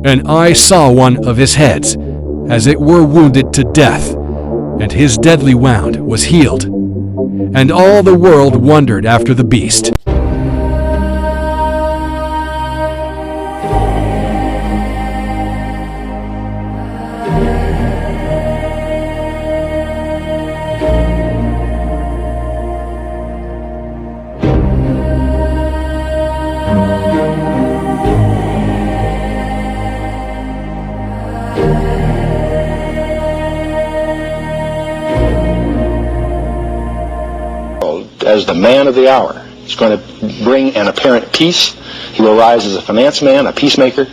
And I saw one of his heads, as it were wounded to death, and his deadly wound was healed. And all the world wondered after the beast. As the man of the hour. He's going to bring an apparent peace. He will rise as a finance man, a peacemaker,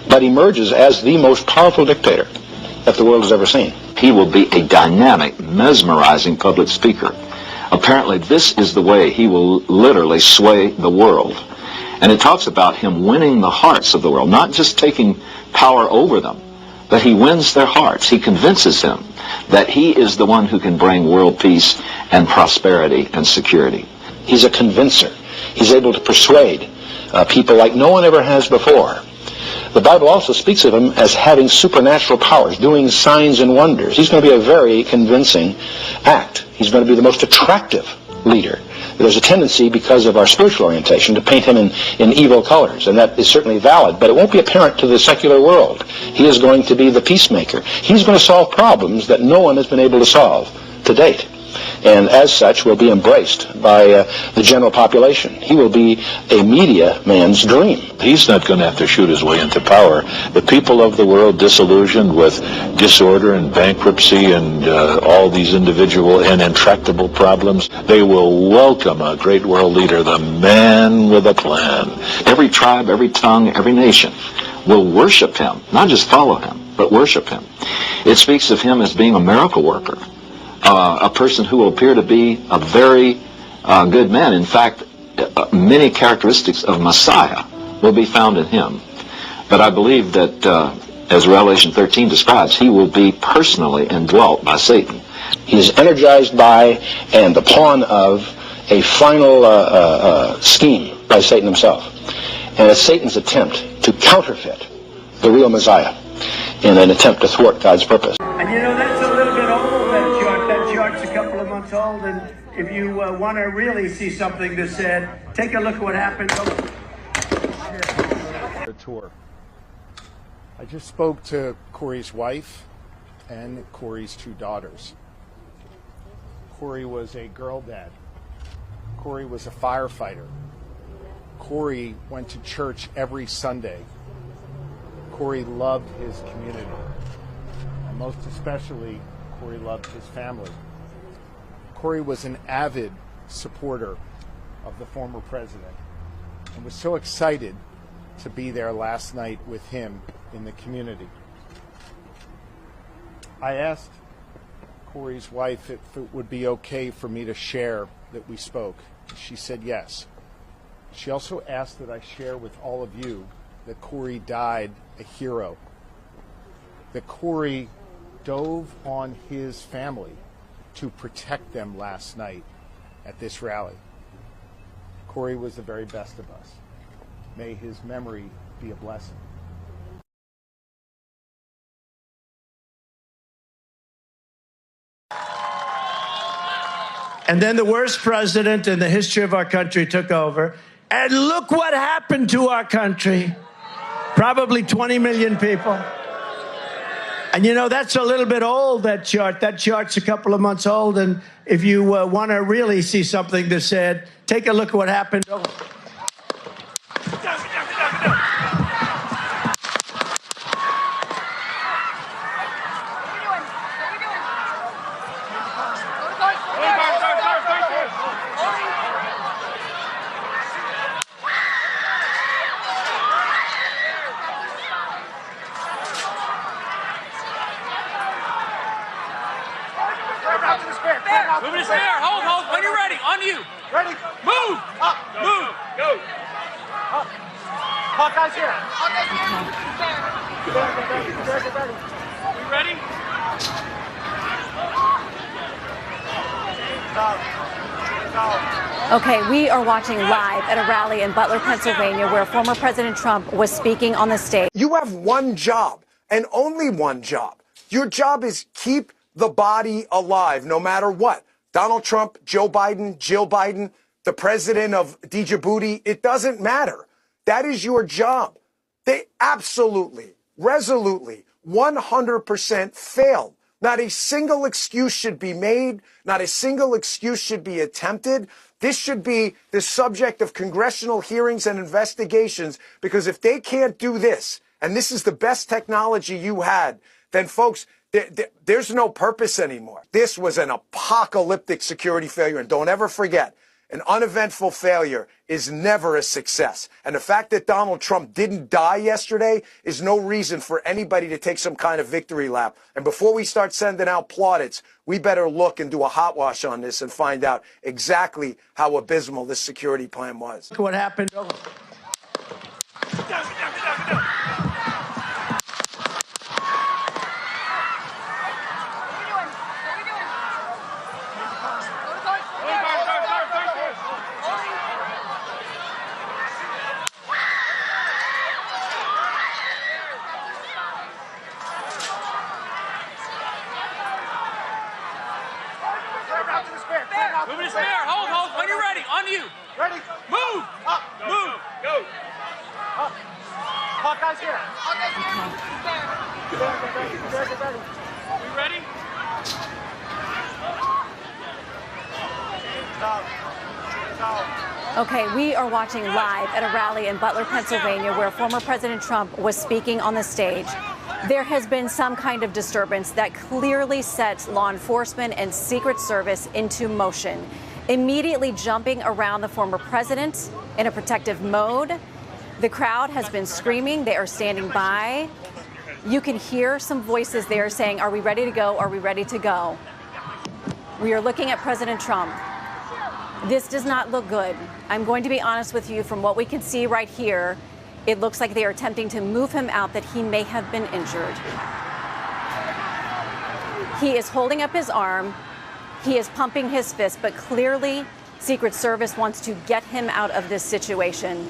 but emerges as the most powerful dictator that the world has ever seen. He will be a dynamic, mesmerizing public speaker. Apparently, this is the way he will literally sway the world. And it talks about him winning the hearts of the world, not just taking power over them, but he wins their hearts. He convinces them that he is the one who can bring world peace and prosperity and security. He's a convincer. He's able to persuade people like no one ever has before. The Bible also speaks of him as having supernatural powers, doing signs and wonders. He's going to be a very convincing act. He's going to be the most attractive leader. There's a tendency, because of our spiritual orientation, to paint him in evil colors, and that is certainly valid, but it won't be apparent to the secular world. He is going to be the peacemaker. He's going to solve problems that no one has been able to solve to date, and as such will be embraced by the general population. He will be a media man's dream. He's not going to have to shoot his way into power. The people of the world, disillusioned with disorder and bankruptcy and all these individual and intractable problems, they will welcome a great world leader, the man with a plan. Every tribe, every tongue, every nation will worship him, not just follow him, but worship him. It speaks of him as being a miracle worker, a person who will appear to be a very good man. In fact, many characteristics of Messiah will be found in him. But I believe that, as Revelation 13 describes, he will be personally indwelt by Satan. He is energized by and the pawn of a final scheme by Satan himself. And it's Satan's attempt to counterfeit the real Messiah in an attempt to thwart God's purpose. And you know, that's a little bit old, that chart. That chart's a couple of months old, and if you want to really see something that's said, take a look at what happened. Tour. I just spoke to Corey's wife and Corey's two daughters. Corey was a girl dad. Corey was a firefighter. Corey went to church every Sunday. Corey loved his community. And most especially, Corey loved his family. Corey was an avid supporter of the former president and was so excited to be there last night with him in the community. I asked Corey's wife if it would be okay for me to share that we spoke. She said yes. She also asked that I share with all of you that Corey died a hero, that Corey dove on his family to protect them last night at this rally. Corey was the very best of us. May his memory be a blessing. And then the worst president in the history of our country took over. And look what happened to our country. Probably 20 million people. And you know, that's a little bit old, that chart. That chart's a couple of months old. And if you want to really see something that's said, take a look at what happened. Move to spare. Hold. When you're ready. On you. Ready. Move. Up. Move. Go. Up. Hawkeye's here. Get ready. We ready? Okay, we are watching live at a rally in Butler, Pennsylvania, where former President Trump was speaking on the stage. You You have one job and only one job. Your job is keep the body alive no matter what. Donald Trump, Joe Biden, Jill Biden, the president of Djibouti, it doesn't matter. That is your job. They absolutely, resolutely, 100% failed. Not a single excuse should be made. Not a single excuse should be attempted. This should be the subject of congressional hearings and investigations, because if they can't do this, and this is the best technology you had, then folks, there's no purpose anymore. This was an apocalyptic security failure. And don't ever forget, an uneventful failure is never a success. And the fact that Donald Trump didn't die yesterday is no reason for anybody to take some kind of victory lap. And before we start sending out plaudits, we better look and do a hot wash on this and find out exactly how abysmal this security plan was. Look what happened. Move to spare. Hold. When you're ready. On you. Ready? Move. Up. Move. Go. Up. Hawkeye's here. Get ready. We ready? Okay, we are watching live at a rally in Butler, Pennsylvania, where former President Trump was speaking on the stage. There has been some kind of disturbance that clearly sets law enforcement and Secret Service into motion, immediately jumping around the former president in a protective mode. The crowd has been screaming. They are standing by. You can hear some voices there saying, "Are we ready to go? Are we ready to go?" We are looking at President Trump. This does not look good. I'm going to be honest with you. From what we can see right here, it looks like they are attempting to move him out, that he may have been injured. He is holding up his arm. He is pumping his fist, but clearly Secret Service wants to get him out of this situation.